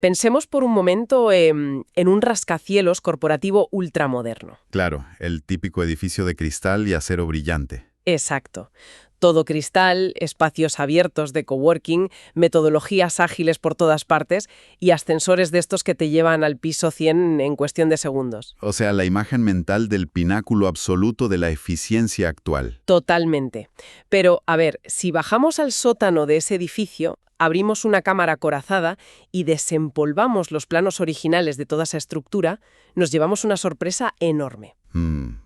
Pensemos por un momento en un rascacielos corporativo ultramoderno. Claro, el típico edificio de cristal y acero brillante. Exacto. Todo cristal, espacios abiertos de coworking, metodologías ágiles por todas partes y ascensores de estos que te llevan al piso 100 en cuestión de segundos. O sea, la imagen mental del pináculo absoluto de la eficiencia actual. Totalmente. Pero, a ver, si bajamos al sótano de ese edificio, abrimos una cámara acorazada y desempolvamos los planos originales de toda esa estructura, nos llevamos una sorpresa enorme.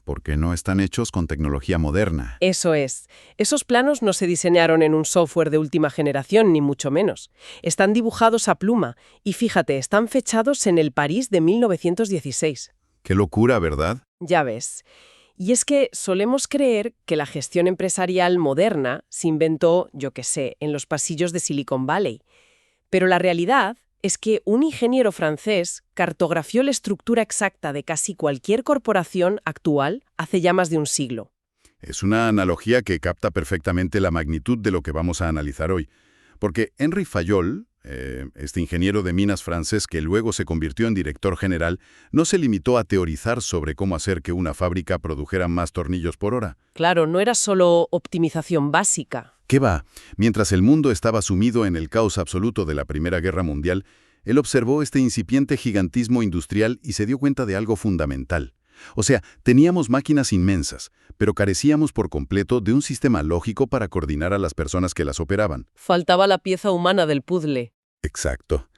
Porque no están hechos con tecnología moderna. Eso es. Esos planos no se diseñaron en un software de última generación, ni mucho menos. Están dibujados a pluma y fíjate, están fechados en el París de 1916. Qué locura, ¿verdad? Ya ves. Y es que solemos creer que la gestión empresarial moderna se inventó, yo qué sé, en los pasillos de Silicon Valley. Pero la realidad es que un ingeniero francés cartografió la estructura exacta de casi cualquier corporación actual hace ya más de un siglo. Es una analogía que capta perfectamente la magnitud de lo que vamos a analizar hoy. Porque Henri Fayol, este ingeniero de minas francés que luego se convirtió en director general, no se limitó a teorizar sobre cómo hacer que una fábrica produjera más tornillos por hora. Claro, no era solo optimización básica. ¿Qué va? Mientras el mundo estaba sumido en el caos absoluto de la Primera Guerra Mundial, él observó este incipiente gigantismo industrial y se dio cuenta de algo fundamental. O sea, teníamos máquinas inmensas, pero carecíamos por completo de un sistema lógico para coordinar a las personas que las operaban. Faltaba la pieza humana del puzzle. Exacto.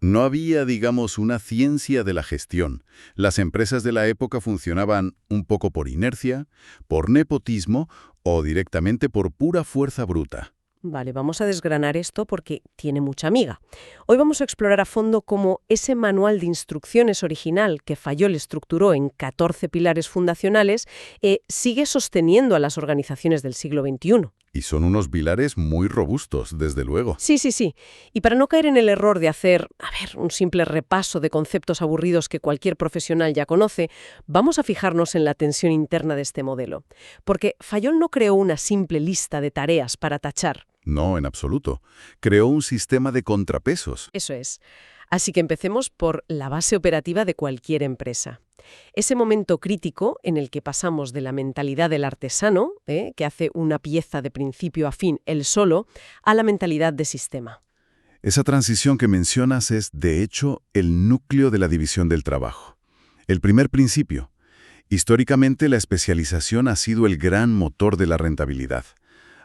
No había, digamos, una ciencia de la gestión. Las empresas de la época funcionaban un poco por inercia, por nepotismo o directamente por pura fuerza bruta. Vale, vamos a desgranar esto porque tiene mucha miga. Hoy vamos a explorar a fondo cómo ese manual de instrucciones original que Fayol estructuró en 14 pilares fundacionales sigue sosteniendo a las organizaciones del siglo XXI. Y son unos pilares muy robustos, desde luego. Sí. Y para no caer en el error de hacer, un simple repaso de conceptos aburridos que cualquier profesional ya conoce, vamos a fijarnos en la tensión interna de este modelo. Porque Fayol no creó una simple lista de tareas para tachar. No, en absoluto. Creó un sistema de contrapesos. Eso es. Así que empecemos por la base operativa de cualquier empresa. Ese momento crítico en el que pasamos de la mentalidad del artesano, que hace una pieza de principio a fin él solo, a la mentalidad de sistema. Esa transición que mencionas es, de hecho, el núcleo de la división del trabajo. El primer principio. Históricamente, la especialización ha sido el gran motor de la rentabilidad.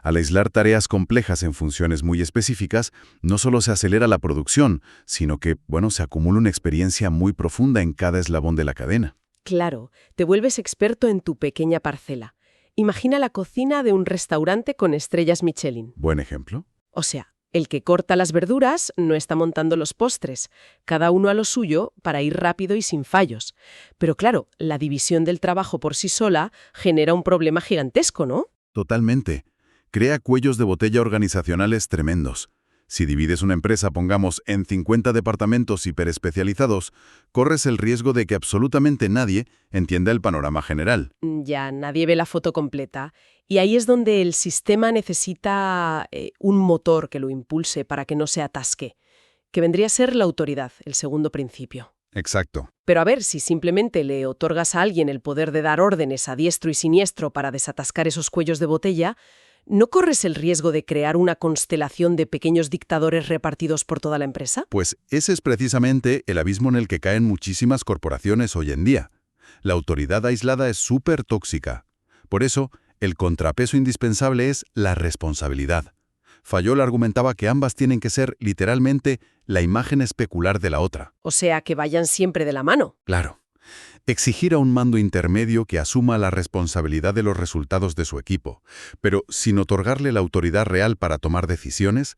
Al aislar tareas complejas en funciones muy específicas, no solo se acelera la producción, sino que, se acumula una experiencia muy profunda en cada eslabón de la cadena. Claro, te vuelves experto en tu pequeña parcela. Imagina la cocina de un restaurante con estrellas Michelin. ¿Buen ejemplo? O sea, el que corta las verduras no está montando los postres, cada uno a lo suyo para ir rápido y sin fallos. Pero claro, la división del trabajo por sí sola genera un problema gigantesco, ¿no? Totalmente. Crea cuellos de botella organizacionales tremendos. Si divides una empresa, pongamos, en 50 departamentos hiperespecializados, corres el riesgo de que absolutamente nadie entienda el panorama general. Ya, nadie ve la foto completa. Y ahí es donde el sistema necesita un motor que lo impulse para que no se atasque, que vendría a ser la autoridad, el segundo principio. Exacto. Pero a ver, si simplemente le otorgas a alguien el poder de dar órdenes a diestro y siniestro para desatascar esos cuellos de botella, ¿no corres el riesgo de crear una constelación de pequeños dictadores repartidos por toda la empresa? Pues ese es precisamente el abismo en el que caen muchísimas corporaciones hoy en día. La autoridad aislada es súper tóxica. Por eso, el contrapeso indispensable es la responsabilidad. Fayol argumentaba que ambas tienen que ser, literalmente, la imagen especular de la otra. O sea, que vayan siempre de la mano. Claro. Exigir a un mando intermedio que asuma la responsabilidad de los resultados de su equipo, pero sin otorgarle la autoridad real para tomar decisiones,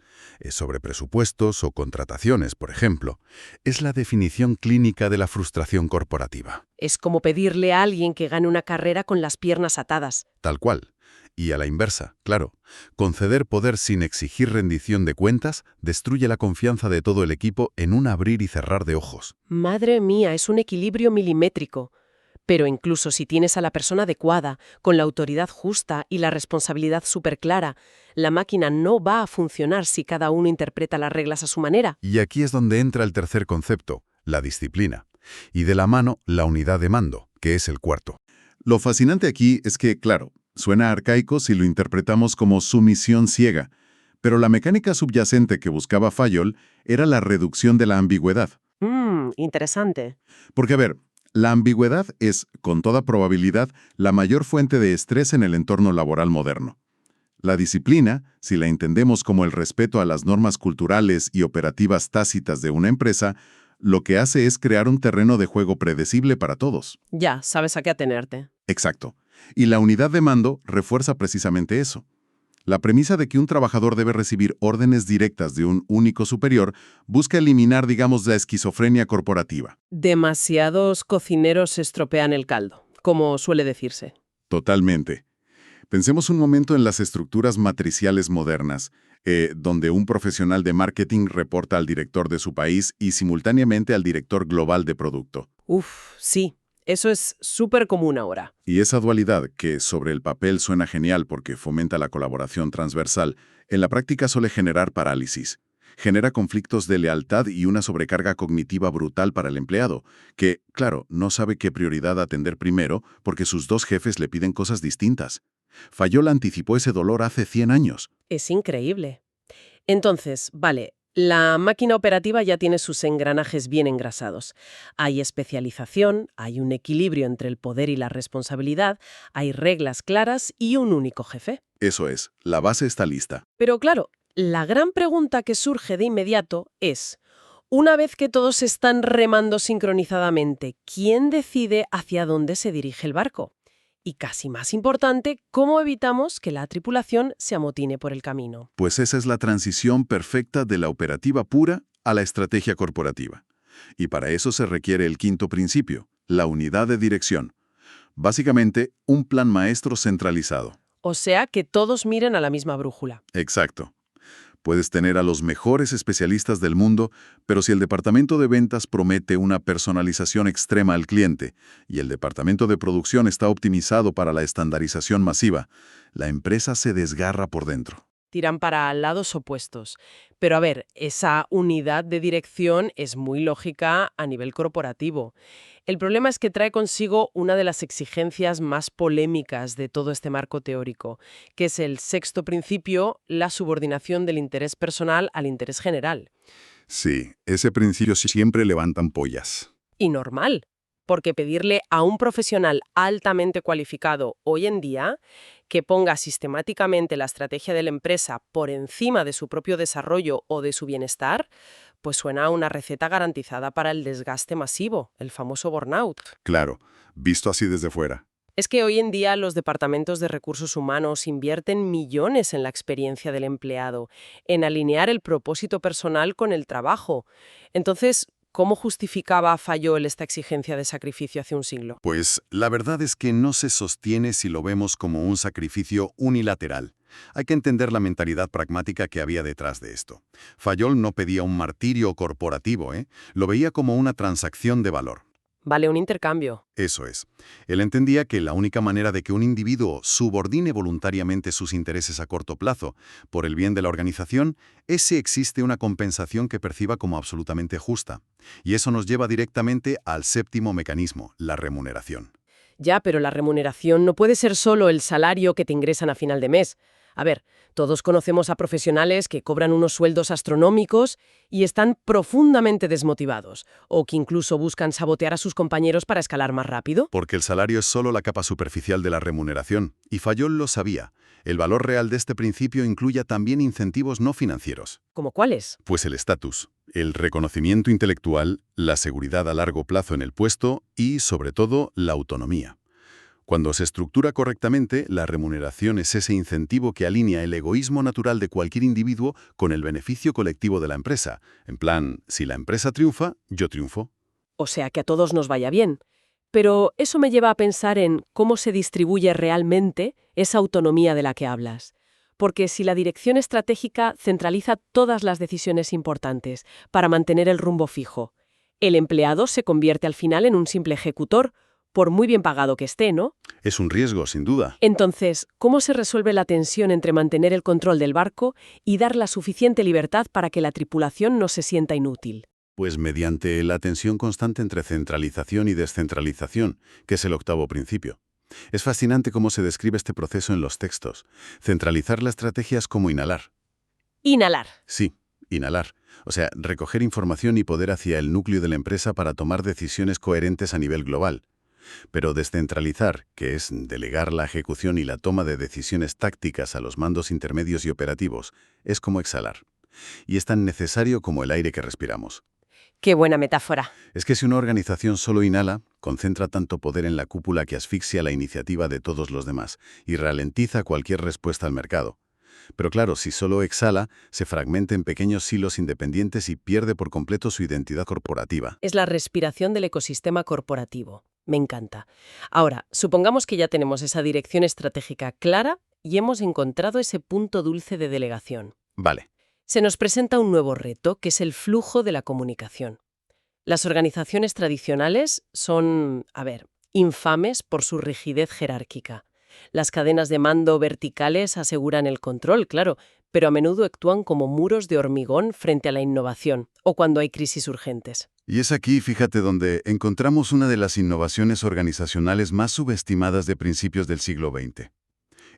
sobre presupuestos o contrataciones, por ejemplo, es la definición clínica de la frustración corporativa. Es como pedirle a alguien que gane una carrera con las piernas atadas. Tal cual. Y a la inversa, claro, conceder poder sin exigir rendición de cuentas destruye la confianza de todo el equipo en un abrir y cerrar de ojos. Madre mía, es un equilibrio milimétrico. Pero incluso si tienes a la persona adecuada, con la autoridad justa y la responsabilidad súper clara, la máquina no va a funcionar si cada uno interpreta las reglas a su manera. Y aquí es donde entra el tercer concepto, la disciplina. Y de la mano, la unidad de mando, que es el cuarto. Lo fascinante aquí es que, claro, suena arcaico si lo interpretamos como sumisión ciega, pero la mecánica subyacente que buscaba Fayol era la reducción de la ambigüedad. Interesante. Porque, a ver, la ambigüedad es, con toda probabilidad, la mayor fuente de estrés en el entorno laboral moderno. La disciplina, si la entendemos como el respeto a las normas culturales y operativas tácitas de una empresa, lo que hace es crear un terreno de juego predecible para todos. Ya, sabes a qué atenerte. Exacto. Y la unidad de mando refuerza precisamente eso. La premisa de que un trabajador debe recibir órdenes directas de un único superior busca eliminar, digamos, la esquizofrenia corporativa. Demasiados cocineros estropean el caldo, como suele decirse. Totalmente. Pensemos un momento en las estructuras matriciales modernas, donde un profesional de marketing reporta al director de su país y simultáneamente al director global de producto. Sí, eso es súper común ahora. Y esa dualidad, que sobre el papel suena genial porque fomenta la colaboración transversal, en la práctica suele generar parálisis. Genera conflictos de lealtad y una sobrecarga cognitiva brutal para el empleado, que, claro, no sabe qué prioridad atender primero porque sus dos jefes le piden cosas distintas. Fayol anticipó ese dolor hace 100 años. Es increíble. Entonces, vale, la máquina operativa ya tiene sus engranajes bien engrasados. Hay especialización, hay un equilibrio entre el poder y la responsabilidad, hay reglas claras y un único jefe. Eso es, la base está lista. Pero claro, la gran pregunta que surge de inmediato es, una vez que todos están remando sincronizadamente, ¿quién decide hacia dónde se dirige el barco? Y casi más importante, ¿cómo evitamos que la tripulación se amotine por el camino? Pues esa es la transición perfecta de la operativa pura a la estrategia corporativa. Y para eso se requiere el quinto principio, la unidad de dirección. Básicamente, un plan maestro centralizado. O sea, que todos miren a la misma brújula. Exacto. Puedes tener a los mejores especialistas del mundo, pero si el departamento de ventas promete una personalización extrema al cliente y el departamento de producción está optimizado para la estandarización masiva, la empresa se desgarra por dentro. Tiran para lados opuestos. Pero a ver, esa unidad de dirección es muy lógica a nivel corporativo. El problema es que trae consigo una de las exigencias más polémicas de todo este marco teórico, que es el sexto principio, la subordinación del interés personal al interés general. Sí, ese principio siempre levanta ampollas. Y normal, porque pedirle a un profesional altamente cualificado hoy en día que ponga sistemáticamente la estrategia de la empresa por encima de su propio desarrollo o de su bienestar, pues suena a una receta garantizada para el desgaste masivo, el famoso burnout. Claro, visto así desde fuera. Es que hoy en día los departamentos de recursos humanos invierten millones en la experiencia del empleado, en alinear el propósito personal con el trabajo. Entonces, ¿cómo justificaba Fayol esta exigencia de sacrificio hace un siglo? Pues la verdad es que no se sostiene si lo vemos como un sacrificio unilateral. Hay que entender la mentalidad pragmática que había detrás de esto. Fayol no pedía un martirio corporativo, lo veía como una transacción de valor. Vale, un intercambio. Eso es. Él entendía que la única manera de que un individuo subordine voluntariamente sus intereses a corto plazo por el bien de la organización es si existe una compensación que perciba como absolutamente justa. Y eso nos lleva directamente al séptimo mecanismo, la remuneración. Ya, pero la remuneración no puede ser solo el salario que te ingresan a final de mes. A ver, todos conocemos a profesionales que cobran unos sueldos astronómicos y están profundamente desmotivados, o que incluso buscan sabotear a sus compañeros para escalar más rápido. Porque el salario es solo la capa superficial de la remuneración, y Fayol lo sabía. El valor real de este principio incluye también incentivos no financieros. ¿Cómo cuáles? Pues el estatus, el reconocimiento intelectual, la seguridad a largo plazo en el puesto y, sobre todo, la autonomía. Cuando se estructura correctamente, la remuneración es ese incentivo que alinea el egoísmo natural de cualquier individuo con el beneficio colectivo de la empresa. En plan, si la empresa triunfa, yo triunfo. O sea, que a todos nos vaya bien. Pero eso me lleva a pensar en cómo se distribuye realmente esa autonomía de la que hablas. Porque si la dirección estratégica centraliza todas las decisiones importantes para mantener el rumbo fijo, el empleado se convierte al final en un simple ejecutor, por muy bien pagado que esté, ¿no? Es un riesgo, sin duda. Entonces, ¿cómo se resuelve la tensión entre mantener el control del barco y dar la suficiente libertad para que la tripulación no se sienta inútil? Pues mediante la tensión constante entre centralización y descentralización, que es el octavo principio. Es fascinante cómo se describe este proceso en los textos. Centralizar la estrategia es como inhalar. Inhalar. Sí, inhalar. O sea, recoger información y poder hacia el núcleo de la empresa para tomar decisiones coherentes a nivel global. Pero descentralizar, que es delegar la ejecución y la toma de decisiones tácticas a los mandos intermedios y operativos, es como exhalar. Y es tan necesario como el aire que respiramos. Qué buena metáfora. Es que si una organización solo inhala, concentra tanto poder en la cúpula que asfixia la iniciativa de todos los demás y ralentiza cualquier respuesta al mercado. Pero claro, si solo exhala, se fragmenta en pequeños silos independientes y pierde por completo su identidad corporativa. Es la respiración del ecosistema corporativo. Me encanta. Ahora, supongamos que ya tenemos esa dirección estratégica clara y hemos encontrado ese punto dulce de delegación. Vale. Se nos presenta un nuevo reto, que es el flujo de la comunicación. Las organizaciones tradicionales son, infames por su rigidez jerárquica. Las cadenas de mando verticales aseguran el control, claro, pero a menudo actúan como muros de hormigón frente a la innovación o cuando hay crisis urgentes. Y es aquí, fíjate, donde encontramos una de las innovaciones organizacionales más subestimadas de principios del siglo XX.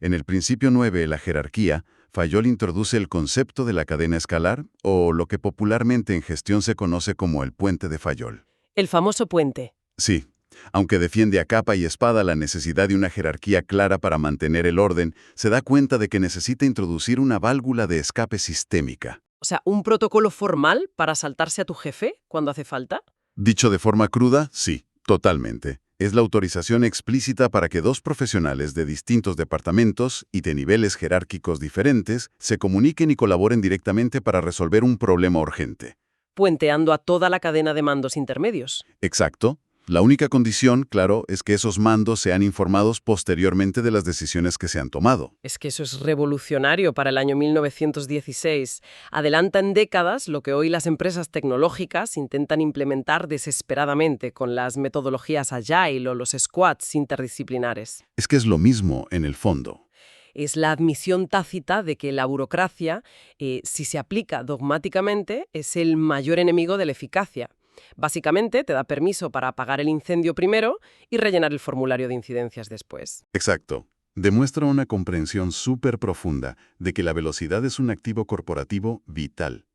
En el principio 9, la jerarquía, Fayol introduce el concepto de la cadena escalar, o lo que popularmente en gestión se conoce como el puente de Fayol. El famoso puente. Sí, aunque defiende a capa y espada la necesidad de una jerarquía clara para mantener el orden, se da cuenta de que necesita introducir una válvula de escape sistémica. O sea, ¿un protocolo formal para saltarse a tu jefe cuando hace falta? Dicho de forma cruda, sí, totalmente. Es la autorización explícita para que dos profesionales de distintos departamentos y de niveles jerárquicos diferentes se comuniquen y colaboren directamente para resolver un problema urgente. Puenteando a toda la cadena de mandos intermedios. Exacto. La única condición, claro, es que esos mandos sean informados posteriormente de las decisiones que se han tomado. Es que eso es revolucionario para el año 1916. Adelanta en décadas lo que hoy las empresas tecnológicas intentan implementar desesperadamente con las metodologías Agile o los squads interdisciplinares. Es que es lo mismo en el fondo. Es la admisión tácita de que la burocracia, si se aplica dogmáticamente, es el mayor enemigo de la eficacia. Básicamente, te da permiso para apagar el incendio primero y rellenar el formulario de incidencias después. Exacto. Demuestra una comprensión súper profunda de que la velocidad es un activo corporativo vital.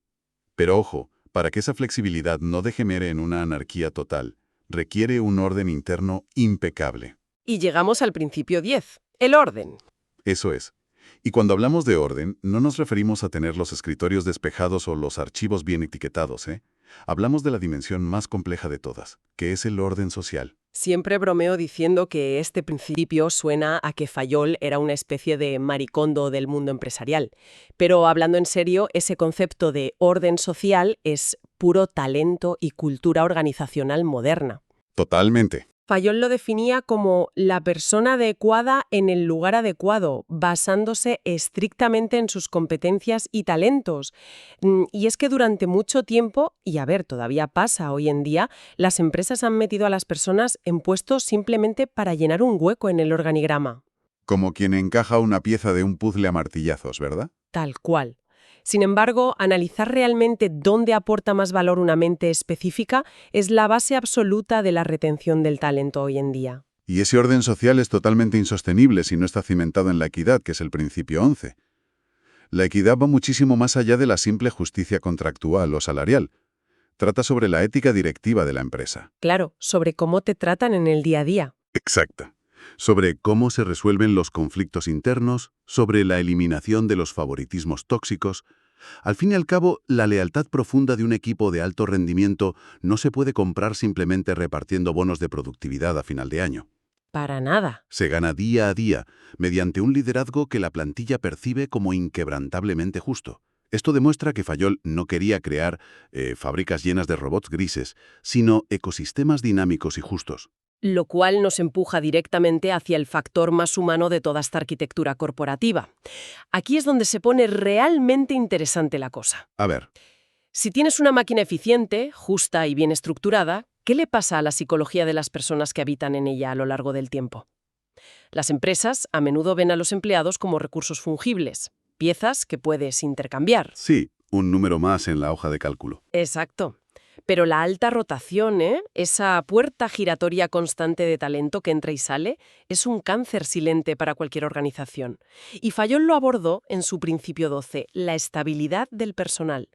Pero ojo, para que esa flexibilidad no degenere en una anarquía total, requiere un orden interno impecable. Y llegamos al principio 10, el orden. Eso es. Y cuando hablamos de orden, no nos referimos a tener los escritorios despejados o los archivos bien etiquetados, ¿eh? Hablamos de la dimensión más compleja de todas, que es el orden social. Siempre bromeo diciendo que este principio suena a que Fayol era una especie de maricondo del mundo empresarial. Pero hablando en serio, ese concepto de orden social es puro talento y cultura organizacional moderna. Totalmente. Fayol lo definía como la persona adecuada en el lugar adecuado, basándose estrictamente en sus competencias y talentos. Y es que durante mucho tiempo, y todavía pasa hoy en día, las empresas han metido a las personas en puestos simplemente para llenar un hueco en el organigrama. Como quien encaja una pieza de un puzzle a martillazos, ¿verdad? Tal cual. Sin embargo, analizar realmente dónde aporta más valor una mente específica es la base absoluta de la retención del talento hoy en día. Y ese orden social es totalmente insostenible si no está cimentado en la equidad, que es el principio 11. La equidad va muchísimo más allá de la simple justicia contractual o salarial. Trata sobre la ética directiva de la empresa. Claro, sobre cómo te tratan en el día a día. Exacta. Sobre cómo se resuelven los conflictos internos, sobre la eliminación de los favoritismos tóxicos. Al fin y al cabo, la lealtad profunda de un equipo de alto rendimiento no se puede comprar simplemente repartiendo bonos de productividad a final de año. Para nada. Se gana día a día, mediante un liderazgo que la plantilla percibe como inquebrantablemente justo. Esto demuestra que Fayol no quería crear fábricas llenas de robots grises, sino ecosistemas dinámicos y justos. Lo cual nos empuja directamente hacia el factor más humano de toda esta arquitectura corporativa. Aquí es donde se pone realmente interesante la cosa. A ver. Si tienes una máquina eficiente, justa y bien estructurada, ¿Qué le pasa a la psicología de las personas que habitan en ella a lo largo del tiempo? Las empresas a menudo ven a los empleados como recursos fungibles, piezas que puedes intercambiar. Sí, un número más en la hoja de cálculo. Exacto. Pero la alta rotación, esa puerta giratoria constante de talento que entra y sale, es un cáncer silente para cualquier organización. Y Fayol lo abordó en su principio 12, la estabilidad del personal.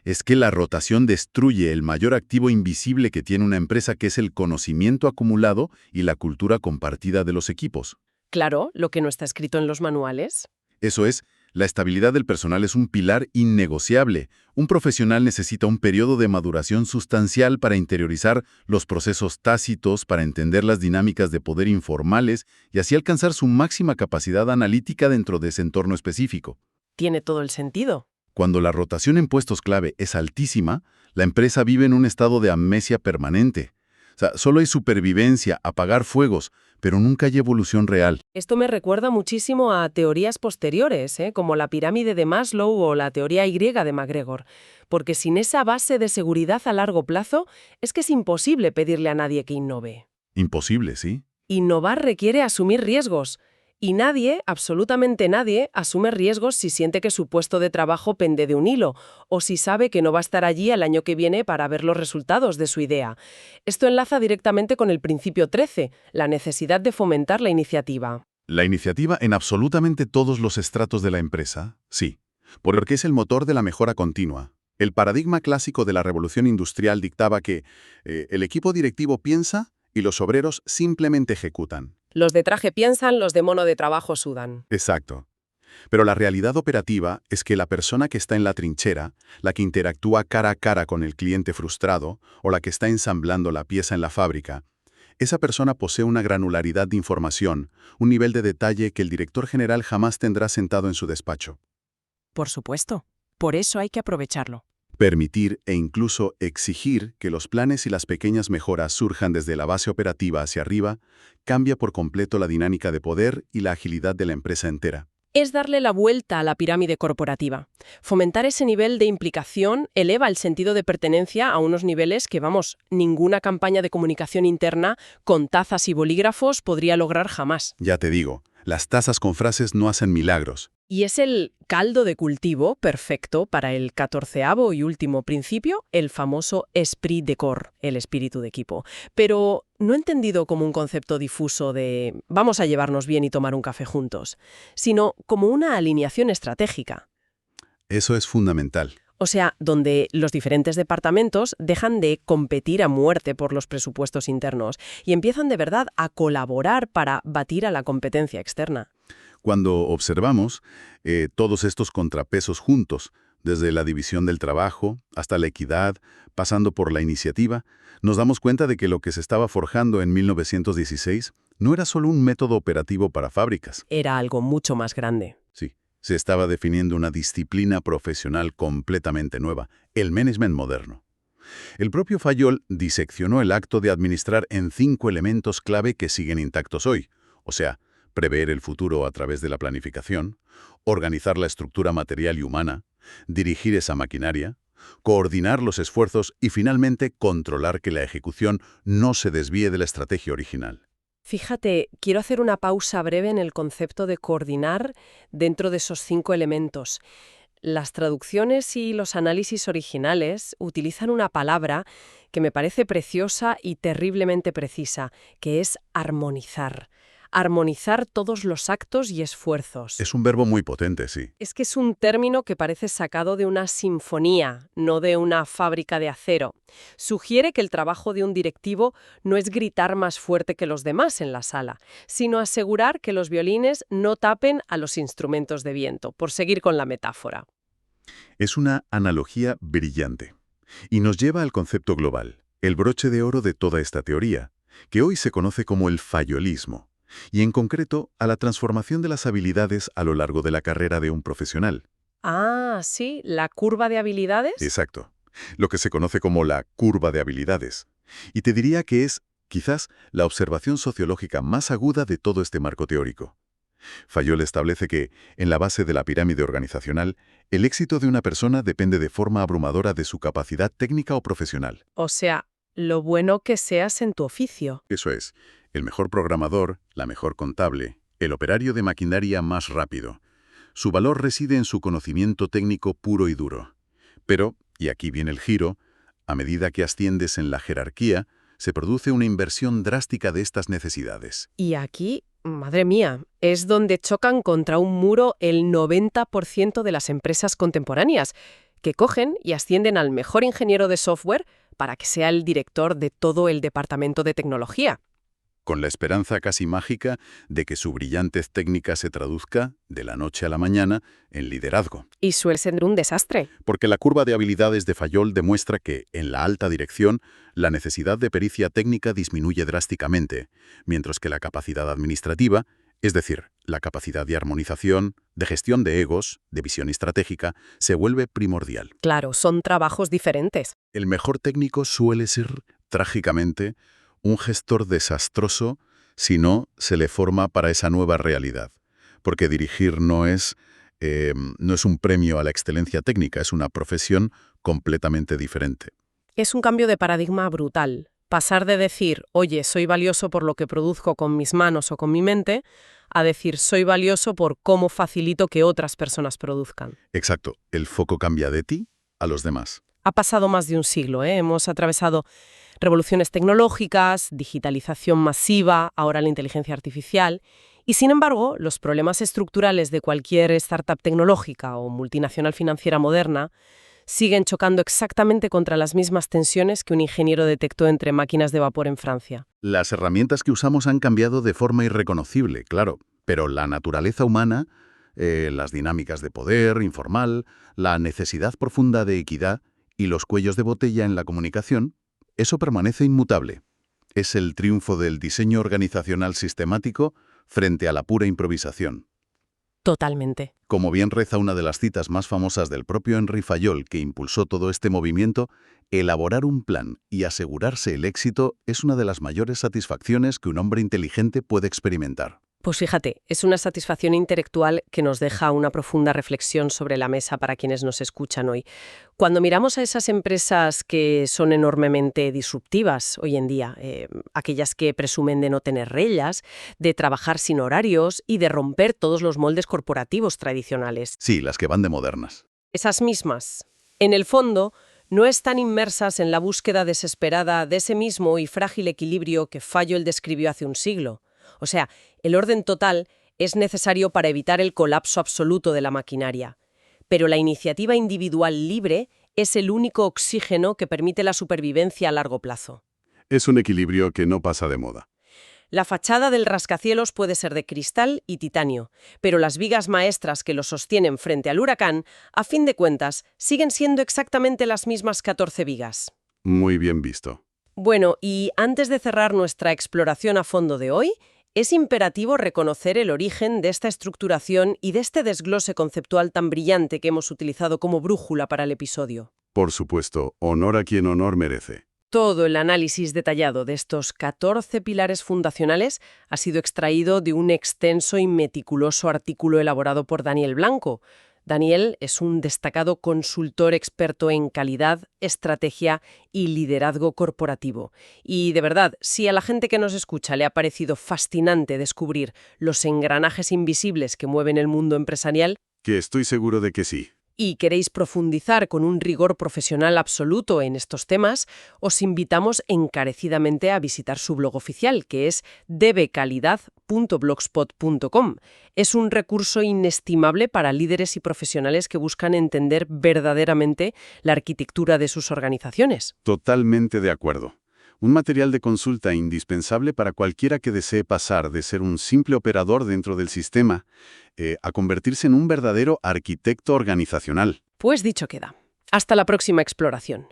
Es que la rotación destruye el mayor activo invisible que tiene una empresa, que es el conocimiento acumulado y la cultura compartida de los equipos. Claro, lo que no está escrito en los manuales. Eso es, la estabilidad del personal es un pilar innegociable. Un profesional necesita un periodo de maduración sustancial para interiorizar los procesos tácitos, para entender las dinámicas de poder informales y así alcanzar su máxima capacidad analítica dentro de ese entorno específico. Tiene todo el sentido. Cuando la rotación en puestos clave es altísima, la empresa vive en un estado de amnesia permanente. O sea, solo hay supervivencia, apagar fuegos, pero nunca hay evolución real. Esto me recuerda muchísimo a teorías posteriores, como la pirámide de Maslow o la teoría Y de MacGregor, porque sin esa base de seguridad a largo plazo es que es imposible pedirle a nadie que innove. Imposible, ¿sí? Innovar requiere asumir riesgos, y nadie, absolutamente nadie, asume riesgos si siente que su puesto de trabajo pende de un hilo, o si sabe que no va a estar allí el año que viene para ver los resultados de su idea. Esto enlaza directamente con el principio 13, la necesidad de fomentar la iniciativa. La iniciativa en absolutamente todos los estratos de la empresa, sí, porque es el motor de la mejora continua. El paradigma clásico de la revolución industrial dictaba que el equipo directivo piensa y los obreros simplemente ejecutan. Los de traje piensan, los de mono de trabajo sudan. Exacto. Pero la realidad operativa es que la persona que está en la trinchera, la que interactúa cara a cara con el cliente frustrado o la que está ensamblando la pieza en la fábrica, esa persona posee una granularidad de información, un nivel de detalle que el director general jamás tendrá sentado en su despacho. Por supuesto. Por eso hay que aprovecharlo. Permitir e incluso exigir que los planes y las pequeñas mejoras surjan desde la base operativa hacia arriba cambia por completo la dinámica de poder y la agilidad de la empresa entera. Es darle la vuelta a la pirámide corporativa. Fomentar ese nivel de implicación eleva el sentido de pertenencia a unos niveles que, ninguna campaña de comunicación interna con tazas y bolígrafos podría lograr jamás. Ya te digo, las tazas con frases no hacen milagros. Y es el caldo de cultivo perfecto para el 14º y último principio, el famoso esprit de corps, el espíritu de equipo. Pero no entendido como un concepto difuso de vamos a llevarnos bien y tomar un café juntos, sino como una alineación estratégica. Eso es fundamental. O sea, donde los diferentes departamentos dejan de competir a muerte por los presupuestos internos y empiezan de verdad a colaborar para batir a la competencia externa. Cuando observamos todos estos contrapesos juntos, desde la división del trabajo hasta la equidad, pasando por la iniciativa, nos damos cuenta de que lo que se estaba forjando en 1916 no era solo un método operativo para fábricas. Era algo mucho más grande. Sí, se estaba definiendo una disciplina profesional completamente nueva, el management moderno. El propio Fayol diseccionó el acto de administrar en 5 elementos clave que siguen intactos hoy, o sea, prever el futuro a través de la planificación, organizar la estructura material y humana, dirigir esa maquinaria, coordinar los esfuerzos y finalmente controlar que la ejecución no se desvíe de la estrategia original. Fíjate, quiero hacer una pausa breve en el concepto de coordinar dentro de esos 5 elementos. Las traducciones y los análisis originales utilizan una palabra que me parece preciosa y terriblemente precisa, que es armonizar. Armonizar todos los actos y esfuerzos. Es un verbo muy potente, sí. Es que es un término que parece sacado de una sinfonía, no de una fábrica de acero. Sugiere que el trabajo de un directivo no es gritar más fuerte que los demás en la sala, sino asegurar que los violines no tapen a los instrumentos de viento, por seguir con la metáfora. Es una analogía brillante y nos lleva al concepto global, el broche de oro de toda esta teoría, que hoy se conoce como el fayolismo, y en concreto a la transformación de las habilidades a lo largo de la carrera de un profesional. Ah, sí, la curva de habilidades. Exacto, lo que se conoce como la curva de habilidades. Y te diría que es, quizás, la observación sociológica más aguda de todo este marco teórico. Fayol establece que, en la base de la pirámide organizacional, el éxito de una persona depende de forma abrumadora de su capacidad técnica o profesional. O sea, lo bueno que seas en tu oficio. Eso es, el mejor programador, la mejor contable, el operario de maquinaria más rápido. Su valor reside en su conocimiento técnico puro y duro. Pero, y aquí viene el giro, a medida que asciendes en la jerarquía, se produce una inversión drástica de estas necesidades. Y aquí, madre mía, es donde chocan contra un muro el 90% de las empresas contemporáneas, que cogen y ascienden al mejor ingeniero de software para que sea el director de todo el departamento de tecnología. Con la esperanza casi mágica de que su brillantez técnica se traduzca, de la noche a la mañana, en liderazgo. Y suele ser un desastre. Porque la curva de habilidades de Fayol demuestra que, en la alta dirección, la necesidad de pericia técnica disminuye drásticamente, mientras que la capacidad administrativa, es decir, la capacidad de armonización, de gestión de egos, de visión estratégica, se vuelve primordial. Claro, son trabajos diferentes. El mejor técnico suele ser, trágicamente, un gestor desastroso si no se le forma para esa nueva realidad. Porque dirigir no es un premio a la excelencia técnica, es una profesión completamente diferente. Es un cambio de paradigma brutal. Pasar de decir, oye, soy valioso por lo que produzco con mis manos o con mi mente, a decir, soy valioso por cómo facilito que otras personas produzcan. Exacto. El foco cambia de ti a los demás. Ha pasado más de un siglo, ¿eh? Hemos atravesado revoluciones tecnológicas, digitalización masiva, ahora la inteligencia artificial, y sin embargo, los problemas estructurales de cualquier startup tecnológica o multinacional financiera moderna siguen chocando exactamente contra las mismas tensiones que un ingeniero detectó entre máquinas de vapor en Francia. Las herramientas que usamos han cambiado de forma irreconocible, claro, pero la naturaleza humana, las dinámicas de poder informal, la necesidad profunda de equidad y los cuellos de botella en la comunicación, eso permanece inmutable. Es el triunfo del diseño organizacional sistemático frente a la pura improvisación. Totalmente. Como bien reza una de las citas más famosas del propio Henri Fayol, que impulsó todo este movimiento, elaborar un plan y asegurarse el éxito es una de las mayores satisfacciones que un hombre inteligente puede experimentar. Pues fíjate, es una satisfacción intelectual que nos deja una profunda reflexión sobre la mesa para quienes nos escuchan hoy. Cuando miramos a esas empresas que son enormemente disruptivas hoy en día, aquellas que presumen de no tener reglas, de trabajar sin horarios y de romper todos los moldes corporativos tradicionales. Sí, las que van de modernas. Esas mismas, en el fondo, no están inmersas en la búsqueda desesperada de ese mismo y frágil equilibrio que Fayol describió hace un siglo. O sea, el orden total es necesario para evitar el colapso absoluto de la maquinaria. Pero la iniciativa individual libre es el único oxígeno que permite la supervivencia a largo plazo. Es un equilibrio que no pasa de moda. La fachada del rascacielos puede ser de cristal y titanio, pero las vigas maestras que lo sostienen frente al huracán, a fin de cuentas, siguen siendo exactamente las mismas 14 vigas. Muy bien visto. Bueno, y antes de cerrar nuestra exploración a fondo de hoy, es imperativo reconocer el origen de esta estructuración y de este desglose conceptual tan brillante que hemos utilizado como brújula para el episodio. Por supuesto, honor a quien honor merece. Todo el análisis detallado de estos 14 pilares fundacionales ha sido extraído de un extenso y meticuloso artículo elaborado por Daniel Blanco. Daniel es un destacado consultor experto en calidad, estrategia y liderazgo corporativo. Y de verdad, si a la gente que nos escucha le ha parecido fascinante descubrir los engranajes invisibles que mueven el mundo empresarial, Que estoy seguro de que sí. y queréis profundizar con un rigor profesional absoluto en estos temas, os invitamos encarecidamente a visitar su blog oficial, que es dbcalidad.blogspot.com. Es un recurso inestimable para líderes y profesionales que buscan entender verdaderamente la arquitectura de sus organizaciones. Totalmente de acuerdo. Un material de consulta indispensable para cualquiera que desee pasar de ser un simple operador dentro del sistema a convertirse en un verdadero arquitecto organizacional. Pues dicho queda. Hasta la próxima exploración.